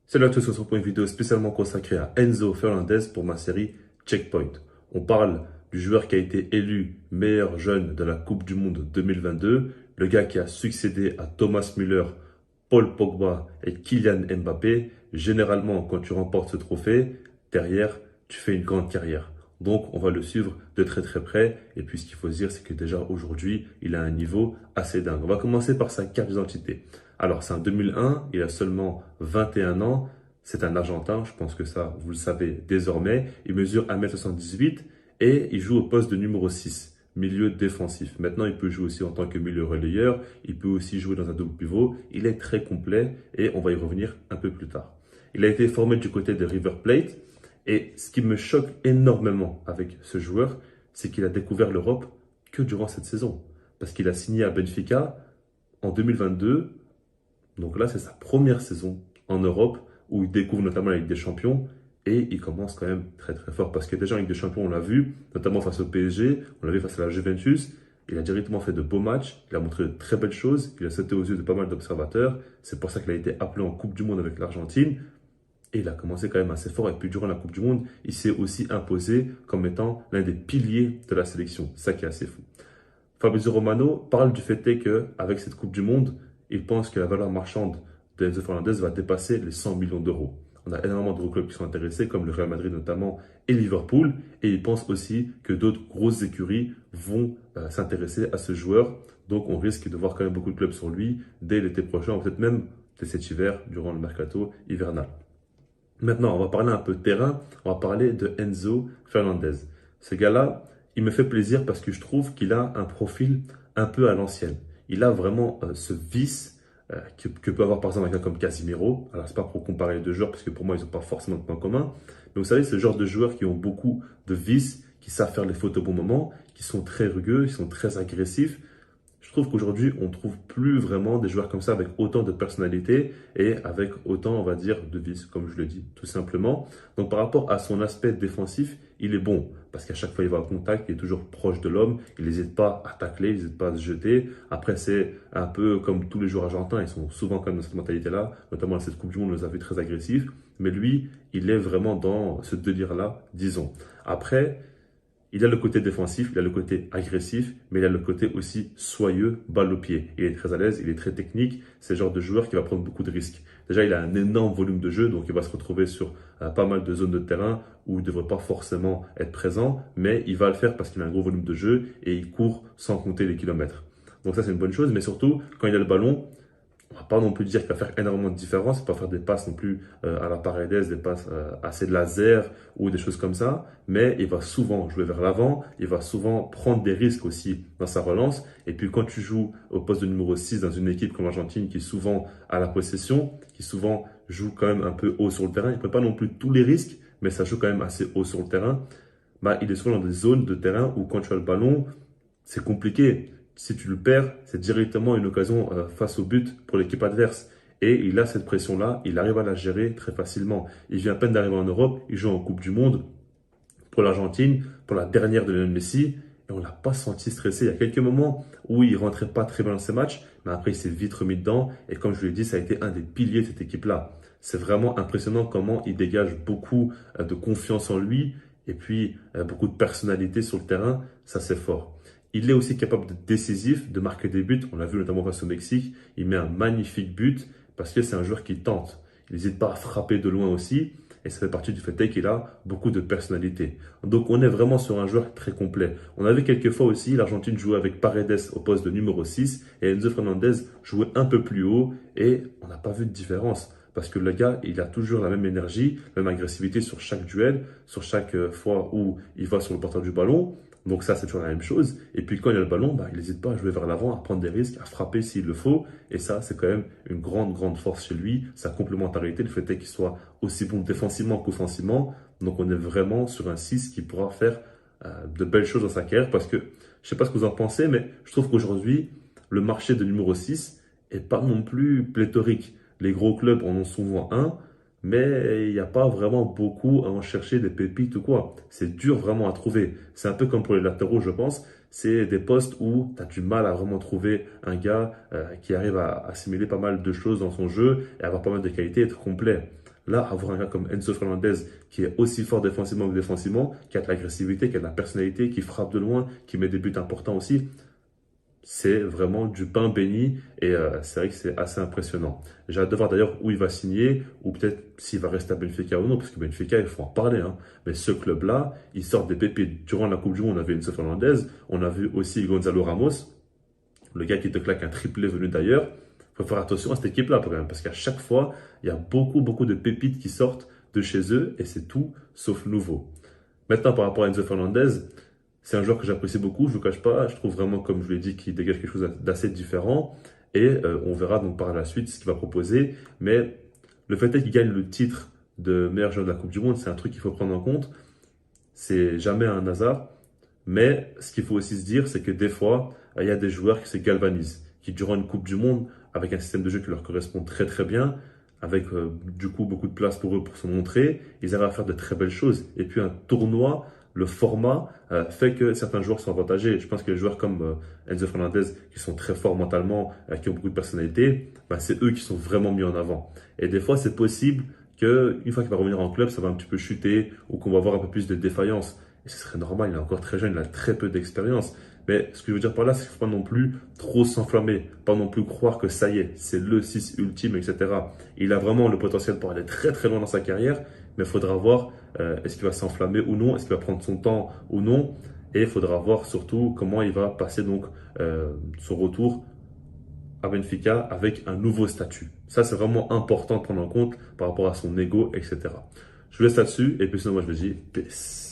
Salut à tous, on se retrouve pour une vidéo spécialement consacrée à Enzo Fernandez pour ma série Checkpoint. On parle du joueur qui a été élu meilleur jeune de la Coupe du Monde 2022, le gars qui a succédé à Thomas Müller, Paul Pogba et Kylian Mbappé. Généralement, quand tu remportes ce trophée, derrière, tu fais une grande carrière. Donc, on va le suivre de très très près. Et puis, ce qu'il faut se dire, c'est que déjà aujourd'hui, il a un niveau assez dingue. On va commencer par sa carte d'identité. Alors, c'est un 2001, il a seulement 21 ans. C'est un Argentin, je pense que ça, vous le savez désormais. Il mesure 1m78 et il joue au poste de numéro 6, milieu défensif. Maintenant, il peut jouer aussi en tant que milieu relayeur. Il peut aussi jouer dans un double pivot. Il est très complet et on va y revenir un peu plus tard. Il a été formé du côté de River Plate. Et ce qui me choque énormément avec ce joueur, c'est qu'il a découvert l'Europe que durant cette saison. Parce qu'il a signé à Benfica en 2022. Donc là, c'est sa première saison en Europe où il découvre notamment la Ligue des Champions et il commence quand même très très fort. Parce que déjà en Ligue des Champions, on l'a vu, notamment face au PSG, on l'a vu face à la Juventus. Il a directement fait de beaux matchs, il a montré de très belles choses, il a sauté aux yeux de pas mal d'observateurs. C'est pour ça qu'il a été appelé en Coupe du Monde avec l'Argentine. Et il a commencé quand même assez fort. Et puis durant la Coupe du Monde, il s'est aussi imposé comme étant l'un des piliers de la sélection. Ça qui est assez fou. Fabrizio Romano parle du fait qu'avec cette Coupe du Monde, il pense que la valeur marchande de Enzo Fernandez va dépasser les 100 millions d'euros. On a énormément de gros clubs qui sont intéressés, comme le Real Madrid notamment et Liverpool. Et il pense aussi que d'autres grosses écuries vont s'intéresser à ce joueur. Donc on risque de voir quand même beaucoup de clubs sur lui dès l'été prochain, ou peut-être même dès cet hiver, durant le mercato hivernal. Maintenant, on va parler un peu de terrain. On va parler de Enzo Fernandez. Ce gars-là, il me fait plaisir parce que je trouve qu'il a un profil un peu à l'ancienne. Il a vraiment ce vice que peut avoir par exemple un gars comme Casemiro. Alors, c'est pas pour comparer les deux joueurs parce que pour moi, ils n'ont pas forcément de points communs. Mais vous savez, ce genre de joueurs qui ont beaucoup de vices, qui savent faire les fautes au bon moment, qui sont très rugueux, qui sont très agressifs. Je trouve qu'aujourd'hui, on ne trouve plus vraiment des joueurs comme ça avec autant de personnalité et avec autant, on va dire, de vices, comme je le dis, tout simplement. Donc, par rapport à son aspect défensif, il est bon parce qu'à chaque fois, il va au contact, il est toujours proche de l'homme, il n'hésite pas à tacler, il n'hésite pas à se jeter. Après, c'est un peu comme tous les joueurs argentins, ils sont souvent quand même dans cette mentalité-là, notamment dans cette Coupe du Monde, on les a vus très agressifs. Mais lui, il est vraiment dans ce délire-là, disons. Après, il a le côté défensif, il a le côté agressif, mais il a le côté aussi soyeux, balle au pied. Il est très à l'aise, il est très technique. C'est le genre de joueur qui va prendre beaucoup de risques. Déjà, il a un énorme volume de jeu, donc il va se retrouver sur pas mal de zones de terrain où il ne devrait pas forcément être présent, mais il va le faire parce qu'il a un gros volume de jeu et il court sans compter les kilomètres. Donc ça, c'est une bonne chose, mais surtout, quand il a le ballon, on va pas non plus dire qu'il va faire énormément de différence, pas faire des passes non plus à la Paredes, des passes assez de laser ou des choses comme ça, mais il va souvent jouer vers l'avant, il va souvent prendre des risques aussi dans sa relance. Et puis quand tu joues au poste de numéro 6 dans une équipe comme l'Argentine qui est souvent à la possession, qui souvent joue quand même un peu haut sur le terrain, il ne prend pas non plus tous les risques, mais ça joue quand même assez haut sur le terrain. Bah, il est souvent dans des zones de terrain où quand tu as le ballon, c'est compliqué. Si tu le perds, c'est directement une occasion face au but pour l'équipe adverse. Et il a cette pression-là, il arrive à la gérer très facilement. Il vient à peine d'arriver en Europe, il joue en Coupe du Monde pour l'Argentine, pour la dernière de Lionel Messi, et on ne l'a pas senti stressé. Il y a quelques moments où il ne rentrait pas très bien dans ses matchs, mais après il s'est vite remis dedans. Et comme je vous l'ai dit, ça a été un des piliers de cette équipe-là. C'est vraiment impressionnant comment il dégage beaucoup de confiance en lui et puis beaucoup de personnalité sur le terrain. Ça, c'est fort. Il est aussi capable d'être décisif, de marquer des buts. On l'a vu notamment face au Mexique. Il met un magnifique but parce que c'est un joueur qui tente. Il n'hésite pas à frapper de loin aussi. Et ça fait partie du fait qu'il a beaucoup de personnalité. Donc on est vraiment sur un joueur très complet. On a vu quelques fois aussi l'Argentine jouer avec Paredes au poste de numéro 6 et Enzo Fernandez jouait un peu plus haut et on n'a pas vu de différence. Parce que le gars, il a toujours la même énergie, la même agressivité sur chaque duel, sur chaque fois où il va sur le porteur du ballon. Donc ça, c'est toujours la même chose. Et puis quand il a le ballon, bah, il n'hésite pas à jouer vers l'avant, à prendre des risques, à frapper s'il le faut. Et ça, c'est quand même une grande, grande force chez lui. Sa complémentarité, le fait est qu'il soit aussi bon défensivement qu'offensivement. Donc on est vraiment sur un 6 qui pourra faire de belles choses dans sa carrière. Parce que, je ne sais pas ce que vous en pensez, mais je trouve qu'aujourd'hui, le marché de numéro 6 est pas non plus pléthorique. Les gros clubs en ont souvent un, mais il n'y a pas vraiment beaucoup à en chercher des pépites ou quoi. C'est dur vraiment à trouver. C'est un peu comme pour les latéraux, je pense. C'est des postes où tu as du mal à vraiment trouver un gars qui arrive à assimiler pas mal de choses dans son jeu et avoir pas mal de qualités, être complet. Là, avoir un gars comme Enzo Fernandez qui est aussi fort défensivement que défensivement, qui a de l'agressivité, qui a de la personnalité, qui frappe de loin, qui met des buts importants aussi, c'est vraiment du pain béni et c'est vrai que c'est assez impressionnant. J'ai hâte de voir d'ailleurs où il va signer ou peut-être s'il va rester à Benfica ou non, parce que Benfica, il faut en parler, hein. Mais ce club-là, il sort des pépites. Durant la Coupe du Monde, on avait Enzo Fernandez, on a vu aussi Gonzalo Ramos, le gars qui te claque un triplé venu d'ailleurs. Il faut faire attention à cette équipe-là quand même, parce qu'à chaque fois, il y a beaucoup de pépites qui sortent de chez eux et c'est tout sauf nouveau. Maintenant, par rapport à Enzo Fernandez, c'est un joueur que j'apprécie beaucoup, je ne vous cache pas. Je trouve vraiment, comme je l'ai dit, qu'il dégage quelque chose d'assez différent. Et on verra donc par la suite ce qu'il va proposer. Mais le fait est qu'il gagne le titre de meilleur joueur de la Coupe du Monde, c'est un truc qu'il faut prendre en compte. C'est jamais un hasard. Mais ce qu'il faut aussi se dire, c'est que des fois, il y a des joueurs qui se galvanisent, qui durant une Coupe du Monde, avec un système de jeu qui leur correspond très bien, avec du coup beaucoup de place pour eux pour se montrer, ils arrivent à faire de très belles choses. Et puis un tournoi, le format fait que certains joueurs sont avantagés. Je pense que les joueurs comme Enzo Fernandez, qui sont très forts mentalement, qui ont beaucoup de personnalité, bah, c'est eux qui sont vraiment mis en avant. Et des fois, c'est possible qu'une fois qu'il va revenir en club, ça va un petit peu chuter ou qu'on va avoir un peu plus de défaillance. Et ce serait normal, il est encore très jeune, il a très peu d'expérience. Mais ce que je veux dire par là, c'est qu'il ne faut pas non plus trop s'enflammer, pas non plus croire que ça y est, c'est le 6 ultime, etc. Il a vraiment le potentiel pour aller très loin dans sa carrière, mais il faudra voir est-ce qu'il va s'enflammer ou non, est-ce qu'il va prendre son temps ou non, et il faudra voir surtout comment il va passer donc son retour à Benfica avec un nouveau statut. Ça, c'est vraiment important de prendre en compte par rapport à son ego, etc. Je vous laisse là-dessus, et puis sinon, moi je vous dis peace.